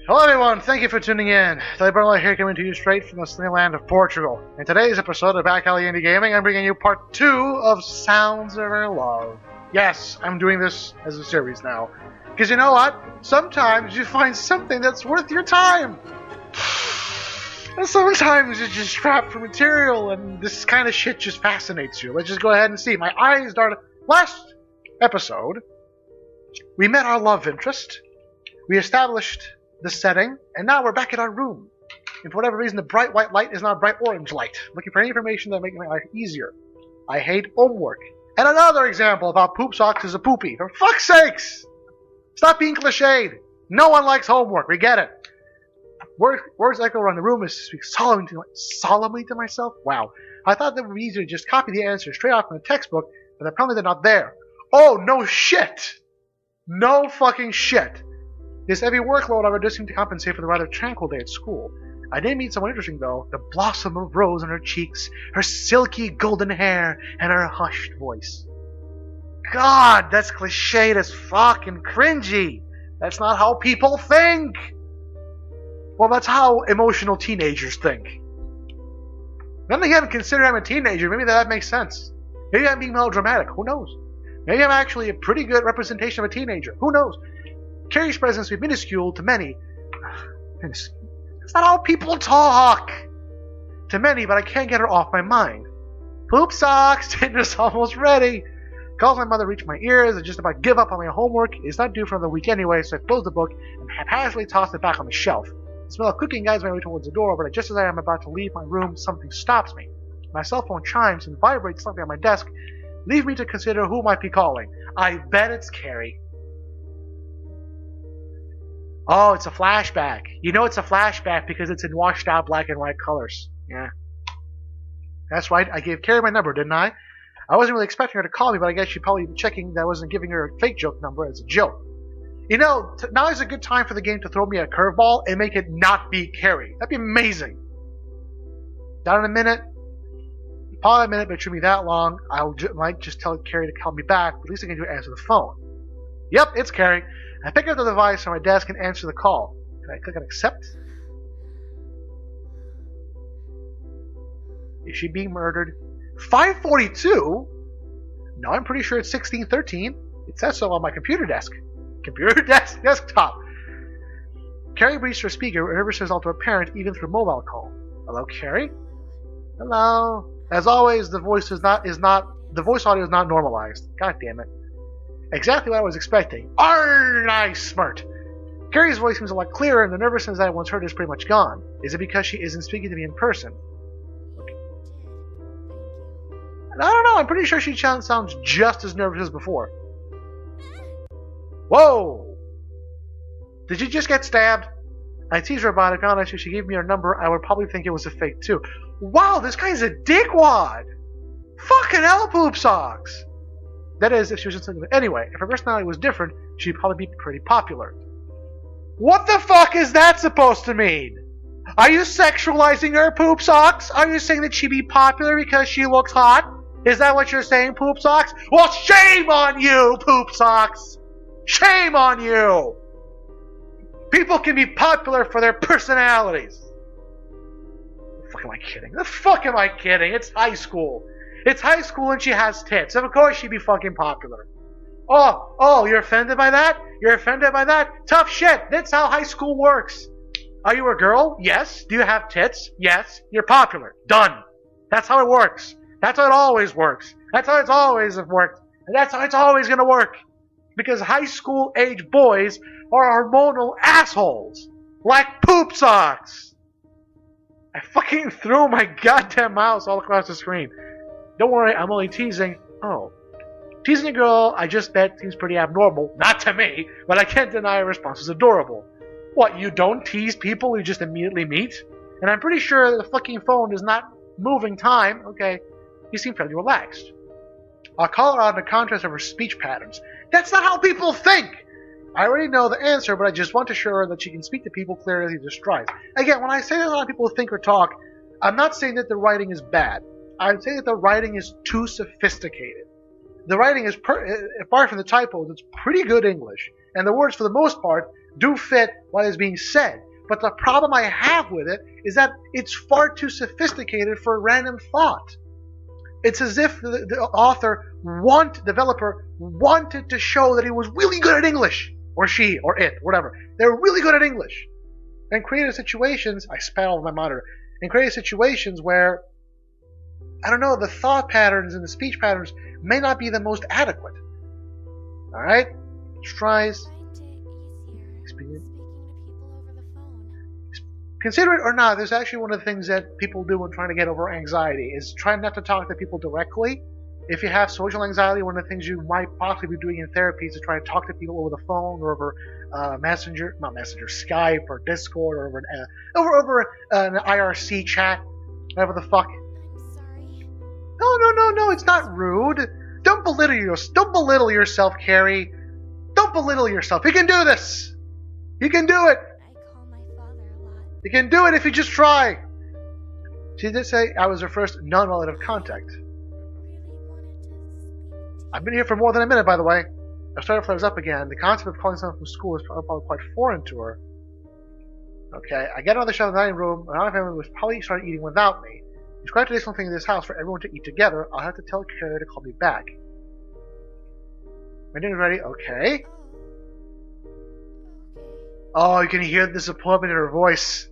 Hello everyone, thank you for tuning in. Tully Burnalot here, coming to you straight from the sunny land of Portugal. In today's episode of Back Alley Indie Gaming, I'm bringing you part 2 of Sounds of Our Love. Yes, I'm doing this as a series now. Because you know what? Sometimes you find something that's worth your time. And sometimes you're just strapped for material and this kind of shit just fascinates you. Let's just go ahead and see. My eyes darted. Last episode, we met our love interest. We established the setting, and now we're back in our room. And for whatever reason, the bright white light is not bright orange light. Looking for any information that makes my life easier. I hate homework. And another example of how poop socks is a poopy. For fuck's sakes! Stop being cliched. No one likes homework. We get it. Words echo around the room as I speak solemnly to myself. Wow. I thought that would be easier to just copy the answer straight off from the textbook, but apparently they're not there. Oh, no shit! No fucking shit. This heavy workload, however, does seem to compensate for the rather tranquil day at school. I did meet someone interesting, though. The blossom of rose on her cheeks, her silky golden hair, and her hushed voice. God, that's cliched as fuck and cringy. That's not how people think. Well, that's how emotional teenagers think. Then again, consider I'm a teenager. Maybe that makes sense. Maybe I'm being melodramatic. Who knows? Maybe I'm actually a pretty good representation of a teenager. Who knows? Carrie's presence will be minuscule to many. That's not how people talk. To many, but I can't get her off my mind. Poop socks, dinner's almost ready. Calls my mother reach my ears. I just about give up on my homework. It's not due for another week anyway, so I close the book and haphazardly toss it back on the shelf. The smell of cooking guides my way towards the door, but just as I am about to leave my room, something stops me. My cell phone chimes and vibrates slightly on my desk, leaving me to consider who might be calling. I bet it's Carrie. Oh, it's a flashback. You know it's a flashback because it's in washed out black and white colors. Yeah. That's right, I gave Carrie my number, didn't I? I wasn't really expecting her to call me, but I guess she'd probably be checking that I wasn't giving her a fake joke number as a joke. You know, now is a good time for the game to throw me a curveball and make it not be Carrie. That'd be amazing. Down in a minute. Probably a minute, but it shouldn't be that long. Might just tell Carrie to call me back, but at least I can do answer the phone. Yep, it's Carrie. I pick up the device on my desk and answer the call. Can I click on accept? Is she being murdered? 5:42? No, I'm pretty sure it's 16:13. It says so on my computer desk. Desktop. Carrie breathes her speaker, and nervous result to apparent even through mobile call. Hello, Carrie? Hello. As always, the voice audio is not normalized. God damn it. Exactly what I was expecting. Arrgh, I smart. Carrie's voice seems a lot clearer, and the nervousness I once heard is pretty much gone. Is it because she isn't speaking to me in person? I don't know. I'm pretty sure she sounds just as nervous as before. Whoa! Did you just get stabbed? I teased her about it. Honestly, if she gave me her number, I would probably think it was a fake too. Wow, this guy's a dickwad! Fucking hell, poop socks! That is, if she was just anyway, if her personality was different, she'd probably be pretty popular. What the fuck is that supposed to mean? Are you sexualizing her, poop socks? Are you saying that she'd be popular because she looks hot? Is that what you're saying, poop socks? Well, shame on you, poop socks! Shame on you! People can be popular for their personalities. The fuck am I kidding? The fuck am I kidding? It's high school. It's high school and she has tits. Of course she'd be fucking popular. Oh, you're offended by that? You're offended by that? Tough shit. That's how high school works. Are you a girl? Yes. Do you have tits? Yes. You're popular. Done. That's how it works. That's how it always works. That's how it's always worked. And that's how it's always going to work. Because high school age boys are hormonal assholes. Like poop socks. I fucking threw my goddamn mouse all across the screen. Don't worry, I'm only teasing. Oh. Teasing a girl I just met seems pretty abnormal. Not to me, but I can't deny her response is adorable. What, you don't tease people you just immediately meet? And I'm pretty sure the fucking phone is not moving time. Okay, you seem fairly relaxed. I'll call her out in the contrast of her speech patterns. That's not how people think! I already know the answer, but I just want to show her that she can speak to people clearly through strides. Again, when I say that a lot of people think or talk, I'm not saying that the writing is bad. I'm saying that the writing is too sophisticated. The writing is, apart from the typos, it's pretty good English. And the words, for the most part, do fit what is being said. But the problem I have with it is that it's far too sophisticated for random thought. It's as if the developer wanted to show that he was really good at English, or she, or it, whatever. They were really good at English, and created situations. I spat all over my monitor. And created situations where, I don't know, the thought patterns and the speech patterns may not be the most adequate. All right, tries. Consider it or not, there's actually one of the things that people do when trying to get over anxiety is try not to talk to people directly. If you have social anxiety, one of the things you might possibly be doing in therapy is to try to talk to people over the phone or over Skype or Discord or over an IRC chat, whatever the fuck. I'm sorry. No, it's not rude. Don't belittle yourself, Carrie. Don't belittle yourself. You can do this. You can do it. I call my father a lot. You can do it if you just try. She did say I was her first non-relative contact. I've been here for more than a minute, by the way. I started flares up again. The concept of calling someone from school is probably quite foreign to her. Okay, I get another shot in the dining room. My family was probably started eating without me. It's quite a traditional thing in this house for everyone to eat together. I'll have to tell Carrie to call me back. My dinner's ready. Okay. Oh, you can hear the disappointment in her voice.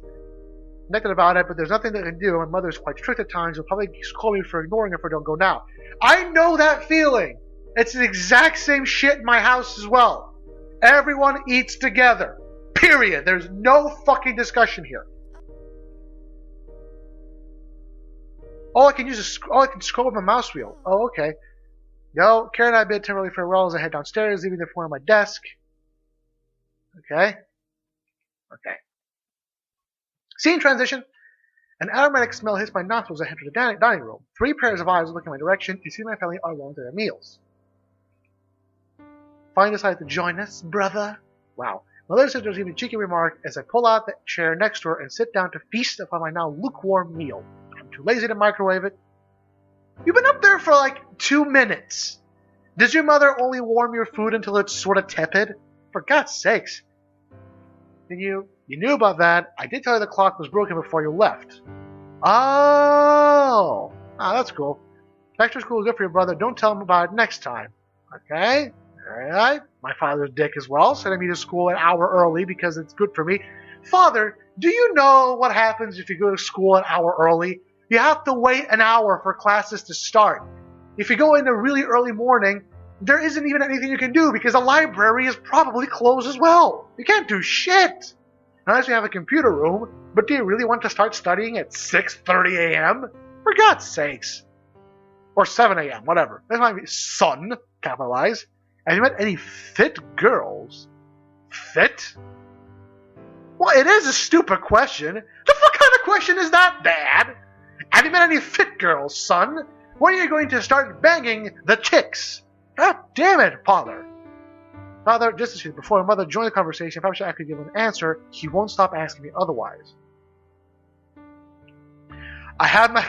Nothing about it, but there's nothing that I can do. My mother's quite strict at times. She'll probably scold me for ignoring her if I don't go now. I know that feeling. It's the exact same shit in my house as well. Everyone eats together. Period. There's no fucking discussion here. I can scroll with my mouse wheel. Oh, okay. No, Karen and I bid temporarily farewell as I head downstairs, leaving the phone on my desk. Okay. Scene transition. An aromatic smell hits my nostrils as I enter the dining room. 3 pairs of eyes look in my direction. You see my family are alone to their meals. Finally decided to join us, brother. Wow. My little sister gives me a cheeky remark as I pull out the chair next to her and sit down to feast upon my now lukewarm meal. I'm too lazy to microwave it. You've been up there for like 2 minutes. Does your mother only warm your food until it's sort of tepid? For God's sakes. You knew about that. I did tell you the clock was broken before you left. Oh, that's cool. Extra school is good for your brother. Don't tell him about it next time. Okay? Alright. My father's dick as well, sending me to school an hour early because it's good for me. Father, do you know what happens if you go to school an hour early? You have to wait an hour for classes to start. If you go in a really early morning, there isn't even anything you can do because the library is probably closed as well. You can't do shit. Unless you have a computer room, but do you really want to start studying at 6:30 a.m.? For God's sakes. Or 7 a.m., whatever. That's my son, capitalize. Have you met any fit girls? Fit? Well, it is a stupid question. The fuck kind of question is that, Dad? Have you met any fit girls, son? When are you going to start banging the chicks? God damn it, Father. Father, just as before my mother joined the conversation, if I should actually give him an answer, he won't stop asking me otherwise. I have my...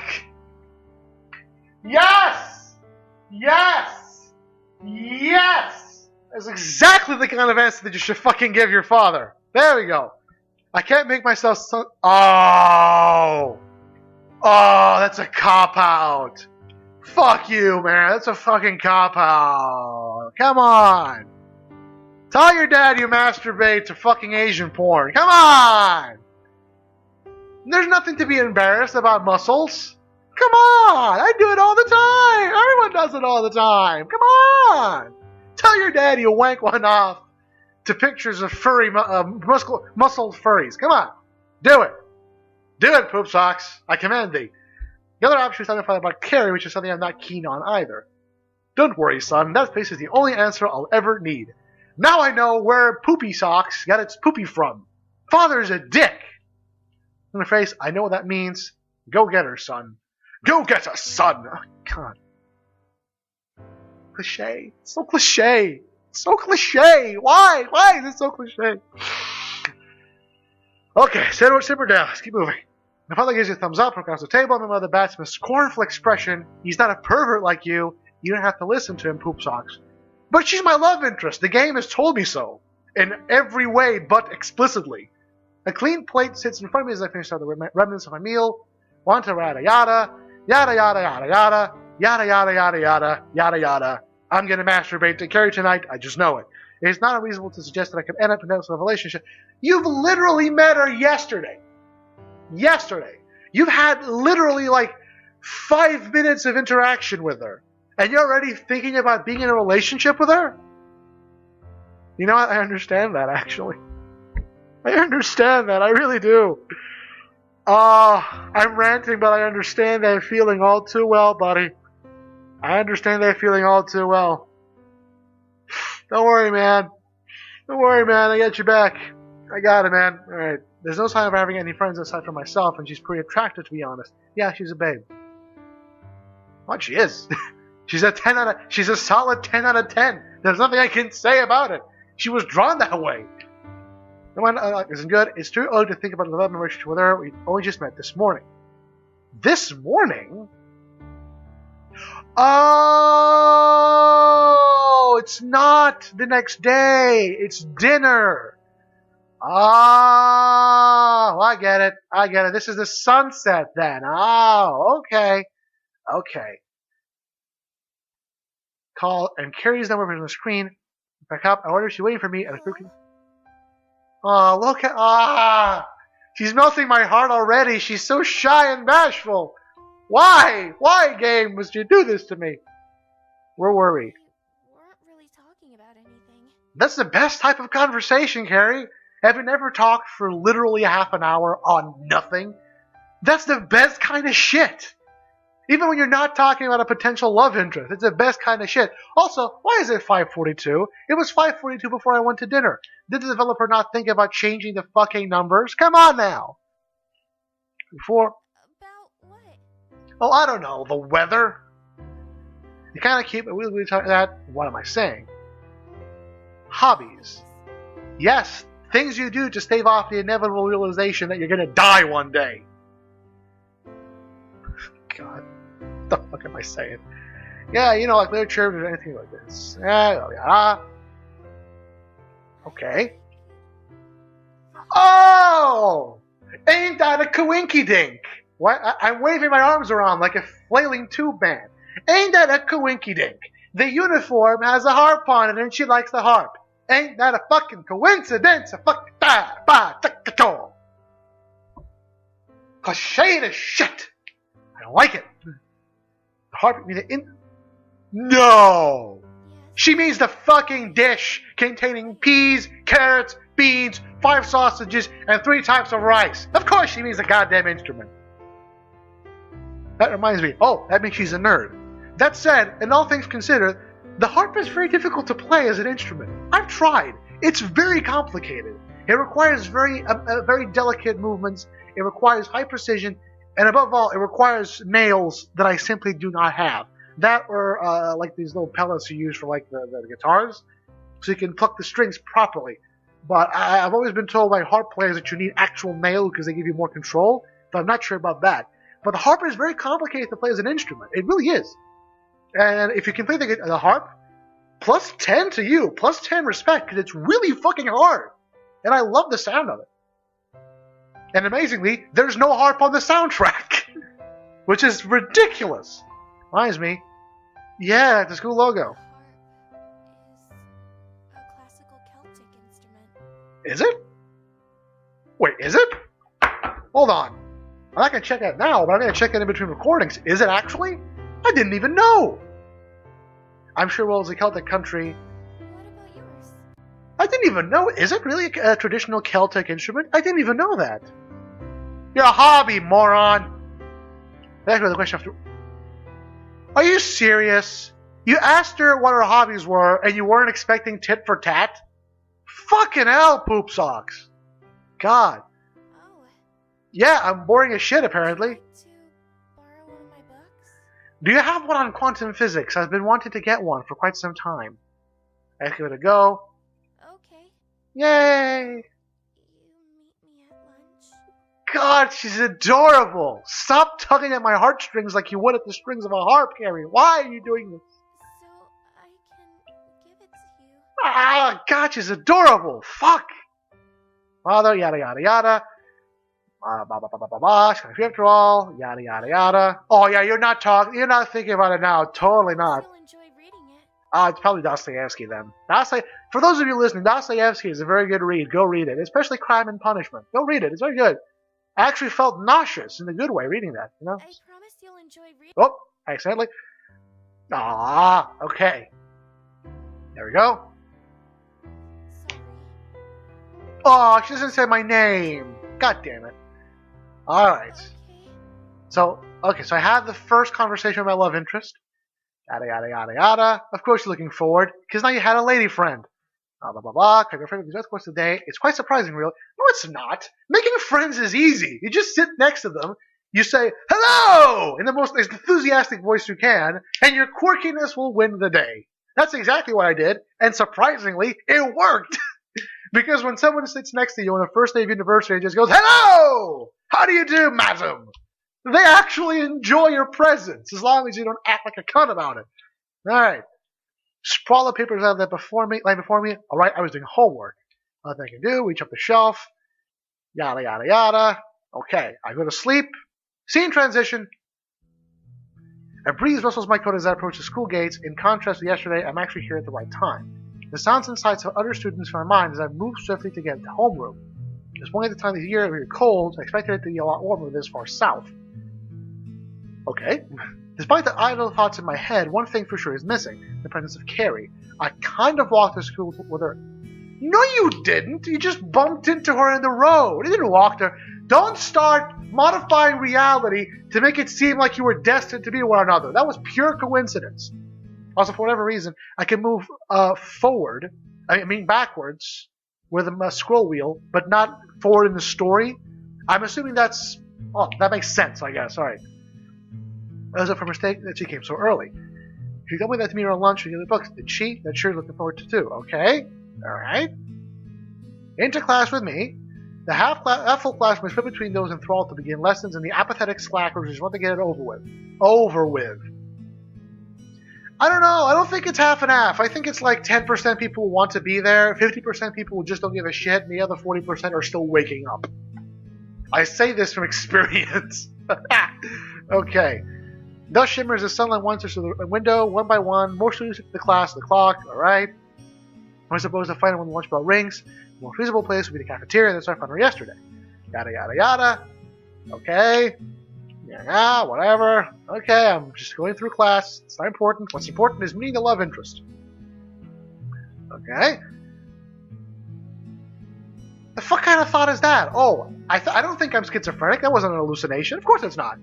Yes! Yes! Yes! That's exactly the kind of answer that you should fucking give your father. There we go. I can't make myself so... Oh, that's a cop-out. Fuck you, man. That's a fucking cop-out. Come on. Tell your dad you masturbate to fucking Asian porn. Come on. There's nothing to be embarrassed about muscles. Come on. I do it all the time. Everyone does it all the time. Come on. Tell your dad you wank one off to pictures of furry, muscled furries. Come on. Do it. Do it, poop socks. I command thee. The other option is identified about Carrie, which is something I'm not keen on either. Don't worry, son. That place is the only answer I'll ever need. Now I know where Poopy Socks got its poopy from. Father's a dick. In the face, I know what that means. Go get her, son. Go get her, son. Oh, God. Cliche. So cliche. So cliche. Why? Why is it so cliche? Okay, simmer down. Let's keep moving. My father gives you a thumbs up across the table, and my mother bats him a scornful expression. He's not a pervert like you. You don't have to listen to him, poop socks. But she's my love interest. The game has told me so. in every way but explicitly. A clean plate sits in front of me as I finish out the remnants of my meal. Want to yada yada, yada yada yada yada, yada yada yada yada, yada yada. I'm gonna masturbate to Carrie tonight, I just know it. It's not unreasonable to suggest that I could end up in a relationship. You've literally met her yesterday. Yesterday. You've had literally like 5 minutes of interaction with her. And you're already thinking about being in a relationship with her? You know what? I understand that, actually. I understand that. I really do. I'm ranting, but I understand that feeling all too well, buddy. I understand that feeling all too well. Don't worry, man. Don't worry, man. I got your back. I got it, man. Alright. There's no sign of having any friends aside from myself, and she's pretty attractive, to be honest. Yeah, she's a babe. What? She is. She's a solid 10 out of 10. There's nothing I can say about it. She was drawn that way. No one isn't good. It's too early to think about a development relationship with her. We only just met this morning. This morning? Oh, it's not the next day. It's dinner. Oh, I get it. I get it. This is the sunset then. Oh, okay. Okay. Call and Carrie's number on the screen. Back up. I wonder if she's waiting for me at a cooking. Oh, look at she's melting my heart already. She's so shy and bashful. Why? Why, game, must you do this to me? Where were we? We weren't really talking about anything. That's the best type of conversation, Carrie. Have you never talked for literally half an hour on nothing? That's the best kind of shit. Even when you're not talking about a potential love interest, it's the best kind of shit. Also, why is it 5:42? It was 5:42 before I went to dinner. Did the developer not think about changing the fucking numbers? Come on now. Before. About what? Oh, I don't know. The weather. You kind of keep. We talk that. What am I saying? Hobbies. Yes, things you do to stave off the inevitable realization that you're gonna die one day. God. What the fuck am I saying? Yeah, you know, like literature or anything like this. Yeah. Okay. Oh! Ain't that a coinky-dink? What? I'm waving my arms around like a flailing tube man. Ain't that a coinky-dink? The uniform has a harp on it and she likes the harp. Ain't that a fucking coincidence? A fucking cliche as shit. I don't like it. The harp means No! She means the fucking dish containing peas, carrots, beans, 5 sausages, and 3 types of rice. Of course she means a goddamn instrument. That reminds me. Oh, that means she's a nerd. That said, in all things considered, the harp is very difficult to play as an instrument. I've tried. It's very complicated. It requires very delicate movements. It requires high precision. And above all, it requires nails that I simply do not have. That or like these little pellets you use for like the guitars, so you can pluck the strings properly. But I've always been told by harp players that you need actual nails because they give you more control, but I'm not sure about that. But the harp is very complicated to play as an instrument. It really is. And if you can play the harp, plus 10 to you, plus 10 respect, because it's really fucking hard. And I love the sound of it. And amazingly, there's no harp on the soundtrack, which is ridiculous. Reminds me, yeah, the school logo. The harp is a classical Celtic instrument. Is it? Wait, is it? Hold on. I'm not going to check that now, but I'm going to check that in between recordings. Is it actually? I didn't even know. I'm sure Wales is a Celtic country. What about yours? I didn't even know. Is it really a traditional Celtic instrument? I didn't even know that. You're a hobby, moron. Back to the question after. Are you serious? You asked her what her hobbies were, and you weren't expecting tit for tat? Fucking hell, poop socks. God. Oh. Yeah, I'm boring as shit, apparently. To borrow one of my books? Do you have one on quantum physics? I've been wanting to get one for quite some time. I give it a go. Okay. Yay! You meet me at lunch? God, she's adorable. Stop tugging at my heartstrings like you would at the strings of a harp, Carrie. Why are you doing this? So I can give it to you. Ah, God, she's adorable. Fuck. Mother, yada, yada, yada. Blah, blah, blah, blah, blah, blah. She's gonna after all. Yada, yada, yada. Oh, yeah, you're not thinking about it now. Totally not. You'll enjoy reading it. It's probably Dostoevsky then. For those of you listening, Dostoevsky is a very good read. Go read it, especially Crime and Punishment. Go read it. It's very good. I actually felt nauseous in a good way reading that. You know? I promise you'll enjoy reading. Oh, accidentally. Ah, okay. There we go. Sorry. Oh, she doesn't say my name. God damn it. All right. Okay. So I had the first conversation with my love interest. Yada, yada, yada, yada. Of course you're looking forward, because now you had a lady friend. Blah, blah, blah, blah. Your friend with the course of the day. It's quite surprising, really. No, it's not. Making friends is easy. You just sit next to them. You say, hello! In the most enthusiastic voice you can, and your quirkiness will win the day. That's exactly what I did, and surprisingly, it worked. Because when someone sits next to you on the first day of university and just goes, hello! How do you do, madam? They actually enjoy your presence, as long as you don't act like a cunt about it. Alright. Sprawl the papers out there before me. Alright, I was doing homework. Nothing I can do. Reach up the shelf. Yada, yada, yada. Okay, I go to sleep. Scene transition. A breeze rustles my coat as I approach the school gates. In contrast to yesterday, I'm actually here at the right time. The sounds and sights of other students in my mind as I move swiftly to get to homeroom. It's only at the time of the year very cold. I expected it to be a lot warmer this far south. Okay. Despite the idle thoughts in my head, one thing for sure is missing. The presence of Carrie. I kind of walked to school with her. No, you didn't. You just bumped into her in the road. You didn't walk to her. Don't start modifying reality to make it seem like you were destined to be one another. That was pure coincidence. Also, for whatever reason, I can move forward. I mean backwards with a scroll wheel, but not forward in the story. I'm assuming that's... Oh, that makes sense, I guess. All right. It was a mistake that she came so early. She told me that to meet her on lunch to get the books. Did she? That sure looking forward to too. Okay. Alright. Into class with me. The half-full class was split between those enthralled to begin lessons and the apathetic slackers who just want to get it over with. Over with. I don't know. I don't think it's half and half. I think it's like 10% people want to be there, 50% people just don't give a shit, and the other 40% are still waking up. I say this from experience. Okay. Dust shimmers as sunlight wanders through the window, one by one. More students into the class, the clock. Alright. I suppose to find out when the lunch bell rings. The most feasible place would be the cafeteria. That's where I found her yesterday. Yada, yada, yada. Okay. Yeah, whatever. Okay, I'm just going through class. It's not important. What's important is meeting the love interest. Okay. The fuck kind of thought is that? Oh, I don't think I'm schizophrenic. That wasn't an hallucination. Of course it's not.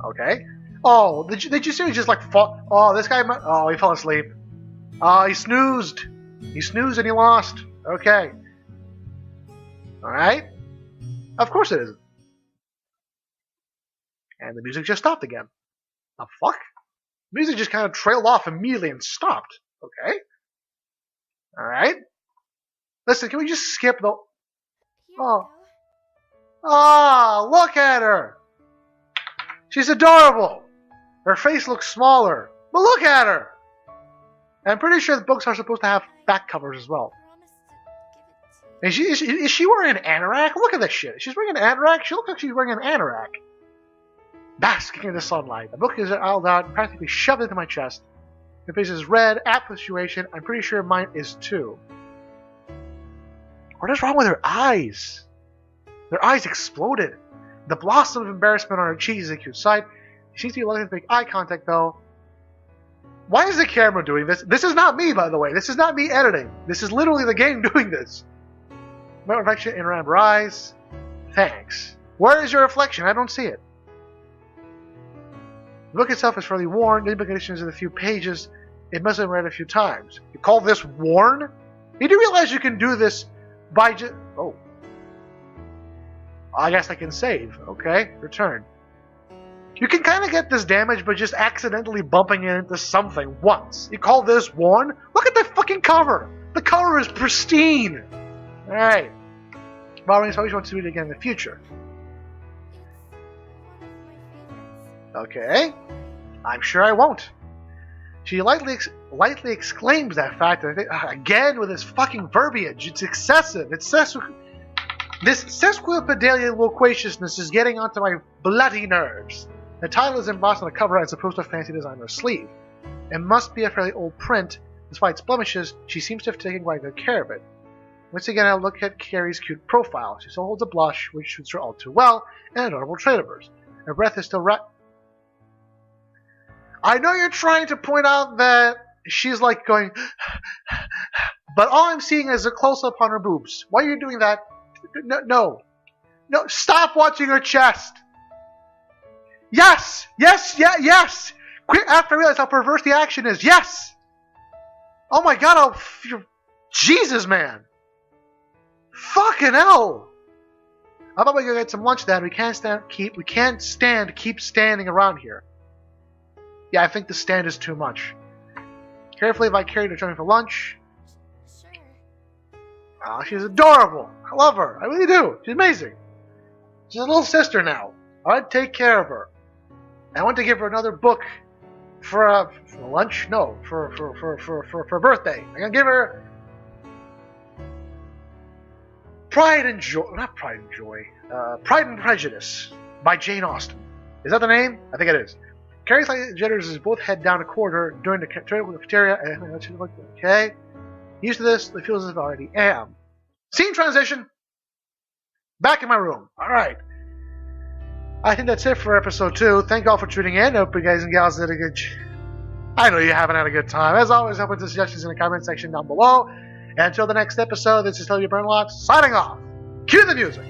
Okay. Oh, did you seriously just like fall? Oh, this guy. Oh, he fell asleep. He snoozed. He snoozed and he lost. Okay. Alright. Of course it isn't. And the music just stopped again. The fuck? The music just kind of trailed off immediately and stopped. Okay. Alright. Listen, can we just skip the... Oh. Ah, look at her! She's adorable! Her face looks smaller. But look at her! And I'm pretty sure the books are supposed to have back covers as well. Is she wearing an anorak? Look at this shit. She's wearing an anorak? She looks like she's wearing an anorak. Basking in the sunlight. The book is aisled out and practically shoved into my chest. Her face is red, apt for the situation. I'm pretty sure mine is too. What is wrong with her eyes? Their eyes exploded. The blossom of embarrassment on her cheeks is a cute sight. She seems to be reluctant to make eye contact, though. Why is the camera doing this? This is not me, by the way. This is not me editing. This is literally the game doing this. My reflection in her amber eyes. Thanks. Where is your reflection? I don't see it. The book itself is fairly worn. The implications in a few pages. It must have been read a few times. You call this worn? You do realize you can do this by just... Oh. I guess I can save. Okay. Return. You can kind of get this damage by just accidentally bumping it into something once. You call this worn? Look at the fucking cover! The cover is pristine! Alright. Borrowing always wants to do it again in the future. Okay. I'm sure I won't. She lightly exclaims that fact, and again with this fucking verbiage. It's excessive. This sesquipedalian loquaciousness is getting onto my bloody nerves. The title is embossed on the cover as opposed to a fancy designer's sleeve. It must be a fairly old print. Despite its blemishes, she seems to have taken quite good care of it. Once again, I look at Carrie's cute profile. She still holds a blush, which suits her all too well, and adorable trait of hers. Her breath is still I know you're trying to point out that she's like going, but all I'm seeing is a close-up on her boobs. Why are you doing that? No, stop watching her chest. Yes. Quick, after I realize how perverse the action is. Yes. Oh my God! Jesus, man. Fucking hell. I thought we could get some lunch. Dad. We can't keep standing around here. Yeah, I think the stand is too much. Carefully, if I carry her join for lunch. Sure. Oh, she's adorable. I love her. I really do. She's amazing. She's a little sister now. I'd take care of her. I want to give her another book for lunch. No, for her birthday. I'm gonna give her Pride and Prejudice by Jane Austen. Is that the name? I think it is. Carrie slightly jitters as both head down a corridor during the cafeteria. Okay. Used to this, it feels as if I already am. Scene transition. Back in my room. Alright. I think that's it for episode 2. Thank you all for tuning in. I hope you guys and gals did a good I know you haven't had a good time. As always, open to suggestions in the comment section down below. And until the next episode, this is Tully Burnalot signing off. Cue the music.